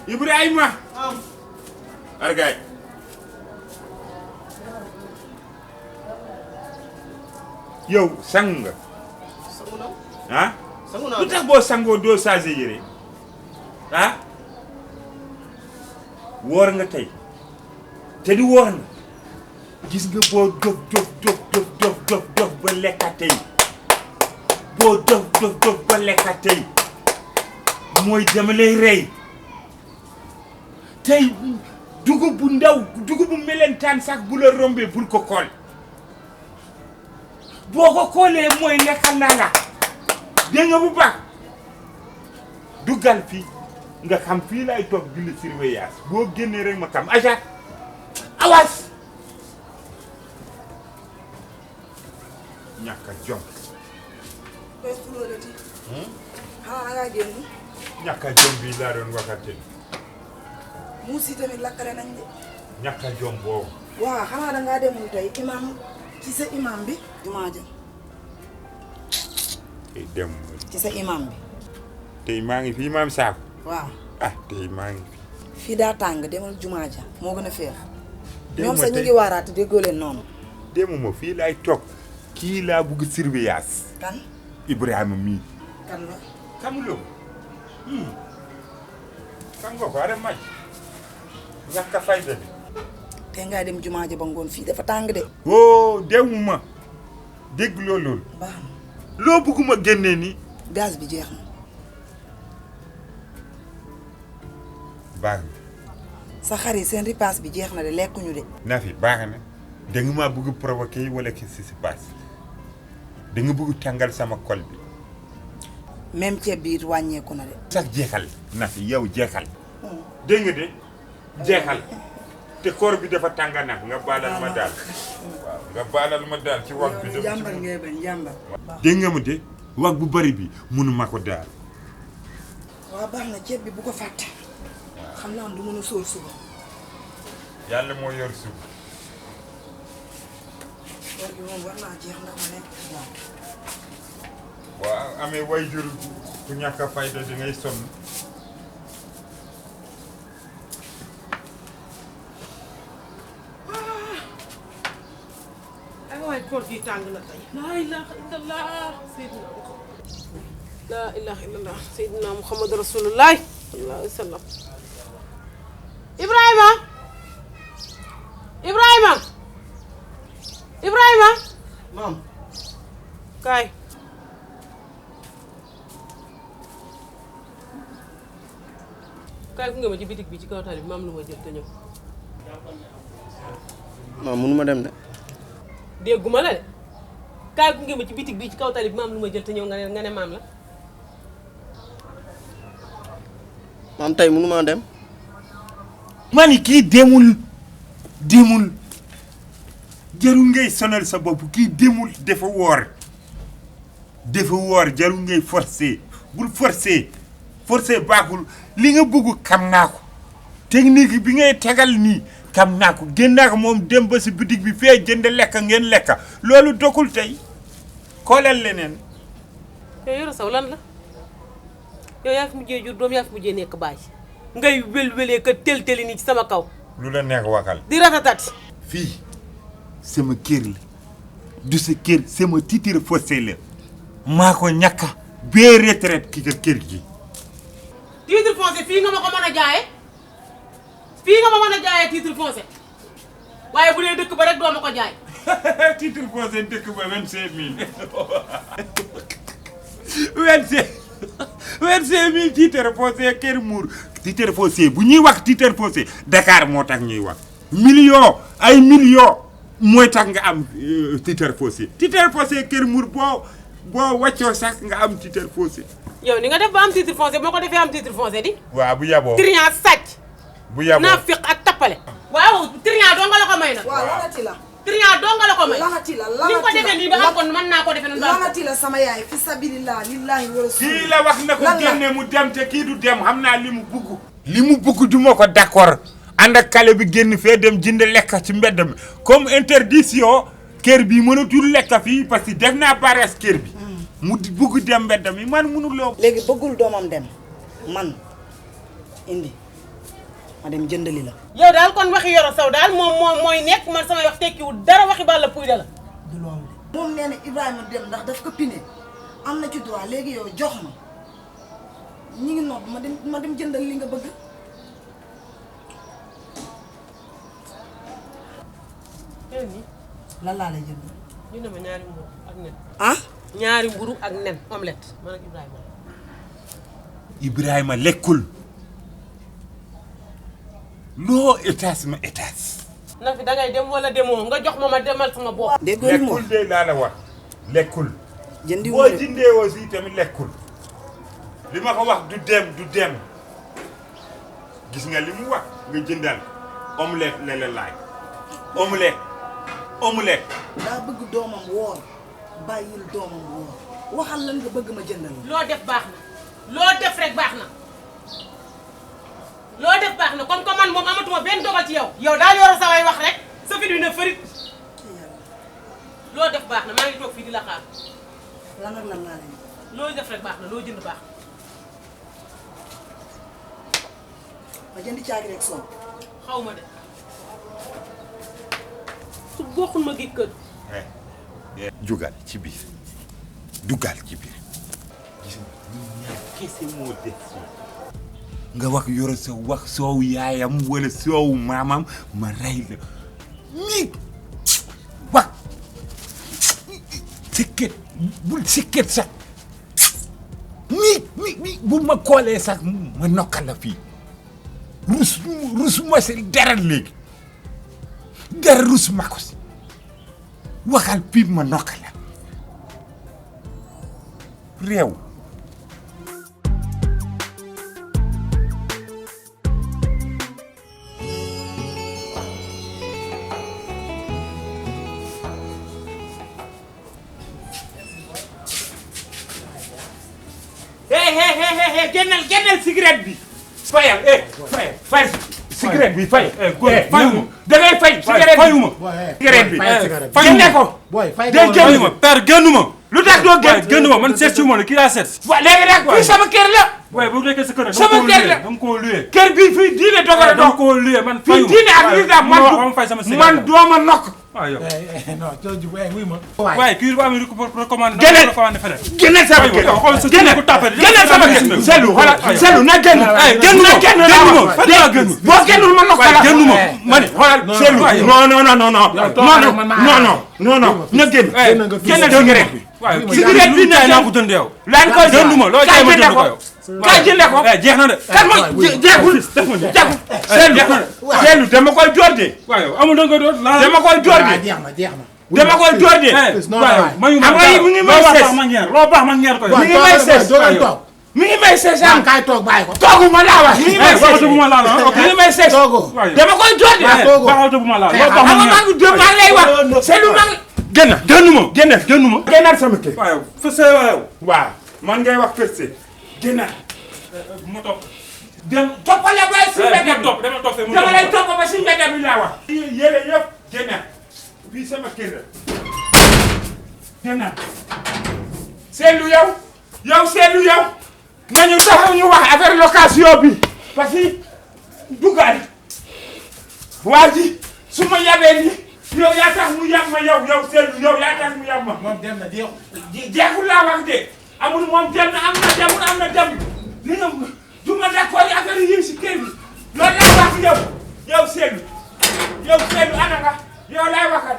Ibrahima. Argay. yow sang nga. sangu na. ah. sangu naa lu tax boo sangoo doo changé yére ah. woor nga tey te di woor nga gis nga boo dof ba lekka tey boo dof ba lekka tey mooy dama lay rey tey dugub bu ndaw dugub bu melentaan sax bu la rombee bul ko kool boo ko koolee mooy lekkal naa la dégg nga bu baax duggal fii nga xam fii lay toog di la surveillance boo génnee rek ma xam aja awas ñàkk a jom ñàkk a jom bii laa doon waxante muusi tamit lakkale nañ de ñàkk a jom boobu waaw xanaa dangaa demul tey imam ci sa imam bi jumaa ja tey dem ci sa imam bi tey maa ngi fii maam Sakho waaw ah tey maa ngi fi fii daa tàng demal jumaa ja moo gën a féex Demuma ñoom sax ñu tey. ngi waaraate déggoo leen noonu demuma fii laay toog kii laa bugg surveillance kan Ibrahima mii kan la xamuloo xam nga ko ada maj ñàkk a fayda bi te ngaa dem jumaa ja ba ngoon fii dafa tàng de oh demuma dégg loolu baax na loo bugguma génnee ni gaz bi jeex na baax na sa xar yi seen ripaas bi jeex na de lekkuñu de naa fi baax na da nga maa bëgg provoquer wala qu'est-ce qui se passe da nga bëgg tàngal sama kol bi même ceeb bi it wàññeeku na de sax jeexal na fi yow jeexal dégg nga de jeexal te koor bi dafa tànga nag nga baalal ma daal waaw nga baalal ma daal ci wax bi jàmbar ngay bañ jàmbar dégg nga ma de wax bu bari bi mënuma ko daal waaw baax na ceeb bi bu ko fàtte xam naa du mën a sóor suba yàlla moo yor suuf koor gi moom war naa jeex ndax ma nekk ci moom waaw amee way jur ku ñàkk a fayda di ngay sonn ay waay koor gi tàng na tey. laa ilaha illallah Seydina Muhammad. laa ilaha illallah Seydina Muhammad rasulullah sallallahu alayhi wa sallam. Ibrahima. Ibrahima. Ibrahima. maam kaay. kaay gu nga ma ci bitig bi ci kaw tali bi maam lu ma jël te ñëw. maam mënu ma dem de dégguma la de kaay gu nga ma ci bitig bi ci kaw tali bi maam lu ma jël te ñëw nga ne maam la. maam tey mënu maa dem ma ni kii demul jarul ngay sonal sa bopp kii demul dafa woor jarul ngay forcer bul forcer baaxul li nga bëgg xam naa ko technique bi ngay tegal nii xam naa ko génn naa ko moom dem ba si bitig bi fee jënd lekk ngeen lekk loolu dokul tey koolal leneen yow Yoro Sow lan la yow yaa fi mujjee jur doom yaa fi mujjee nekk baay ngay wël-wëlee ka tel-teli nii ci sama kaw lu la neex waxal di ratatat fii sama kër la du sa kër sama titre fossé la maa ko ñàkk bee retraite ki kër gi titre foncier fii nga ma ko mën a jaaye fii nga ma mën a jaayee titre foncier waaye bu dee dëkk ba rek doo ma ko jaay titre fossé dëkk ba 25000 25000 titre fossé kër muur titre fossé bu ñuy wax titre fossé Dakar moo tax ñuy wax ay millions mooy tax nga am titre fossé kër muur boo wàccoo sax nga am titre fossé yow ni nga def ba am titre foncier boo ko defee am titre foncier di waaw bu yaboo trian sàcc bu yaboo naafiq ak tappale waaw trian doo nga la ko may nag waaw lanati la trian doo nga la ko may lanati la ni nga ko defee nii ba am kon mën naa ko defee noonu lanati la sama yaay fi sabilillah lillahi wa rasul kii la wax na ko lan la génne mu dem te kii du dem xam naa li mu bugg du ma ko d'accord ànd ak kale bi génn fee dem jënd lekk ci mbedd mi comme interdiction kër bi mënatul lekk fii parce que def naa barees kër bi mu bugg dem mbedd mi man mënuloo léegi bëggul doomam dem man indi ma dem jëndali la. yow daal kon waxi Yoro Sow daal moom mooy nekk man samay wax tekkiwul dara waxi Balla Pouye la. du loolu de. moom nee na Ibrahima dem ndax daf ko pine am na ci droit léegi yow jox ma ñi ngi nodd ma dem jëndal li nga bëgg. lan laa lay jënd. ñu ne ma ñaari mburu ak nen. ah. ñaari mburu ak nen omelette man ak Ibrahima. Ibrahima lekkul loo étage ma étage. na fi dangay dem wala demoo nga jox ma demal sama bopp. déggoo li mu lekkul de laa la wax lekkul. jëndi boo jëndee aussi tamit lekkul li ma ko wax du dem gis nga li mu wax nga jëndal omelette la laaj omelette. daa bëgg doomam woor bàyyil doomam woor waxal lan nga bëgg ma jëndal. loo def baax na loo def rek baax na loo def baax na comme que man moom amatuma benn dogal ci yow daal Yoro Sow ay wax rek sa fi du ne fërit loo def baax na maa ngi toog fii di la xaar. lan ak lan laa leen. loo def rek baax na loo jënd baax na. ma jëndi caagi rek soow. xaw ma de su bokkul ma gi kër. jugal ci biir dugal ci biir gis nga ñaar kese moo def nga wax Yoro Sow wax soow yaayam wala soow maamam ma rey la mi wax sikket bul sikket sax mi bu ma koolee sax ma nokkal la fii rus ma si dara léegi dara rus ma ko si waxal fii ma nokkal la réew. génnal cigarette bi. fayal fayal cigarette bi fay. fayuma da ngay fay. cigarette bi fayuma. cigarette bi fayuma génne ko. day génnuma père génnuma. lu tax doo génn génnuma man seet si wu ma la kii laa seet. waaw léegi nag fii sama kër la. waaye bu nekkee sa kër sama kër la dama koo luyee. kër bii fii diine dogara dama doo. koo luyee man fii fayuma. diine ak lislaam man dooma nokk. waaw yow. non coono ji wuy ma. waaye kii bu amee recommandé. génnal sama kër génnal sama kër Seydou xoolal Seydou na génn. génn boo génnul ma nokk la. génnuma ma ne xoolal Seydou non na génn. génnal cigarette bi. waaye cigarette bi jaay naa ko jënd yow. lan koy jënduma loo jaay ma jënd ko yow. kaay jëndee ko. jeex na de. kan mooy jeexul Seydou dama koy door de. waaw yow amul da nga koy door. dama koy door de. jeex na. dama koy door de. mayu xam nga yi mu ngi may sees. loo baax ma ngeer ko yow. mi ngi may sees. toog. mi ngi may sees am kaay toog bàyyi ko. toogu ma laa wax. mi ngi may sees waxatu bu ma laal ah ok. mi ngi may sees. toogoo. dama koy door de. waxatu bu ma laal loo baax xam ma nga maa ngi dóor maa ngi lay wax. Seydou maa ngi. génnuma. génnal sama kër. waaw yow fësee waaw yow. waaw man ngay wax kër see. génnal. bu ma topp. dem toppale ba si mbedd bi. dama topp fee mu dama lay topp ba si mbedd bi laa wax. yére yëpp génnal. fii sama kër la. génnal. Seydou yow Seydou yow. nañu taxaw ñu wax affaire location bi. parce que dugal. waa ji su ma yabee nii. yow yaa tax mu yab ma yow Seydou yow yaa tax mu yab ma. moom dem na jeexul. jeexul laa wax de amul moom dem na am na dem li nga du ma d'accord affaire yi si kër bi loolu laa wax yow Seydou ana nga yow laay waxal.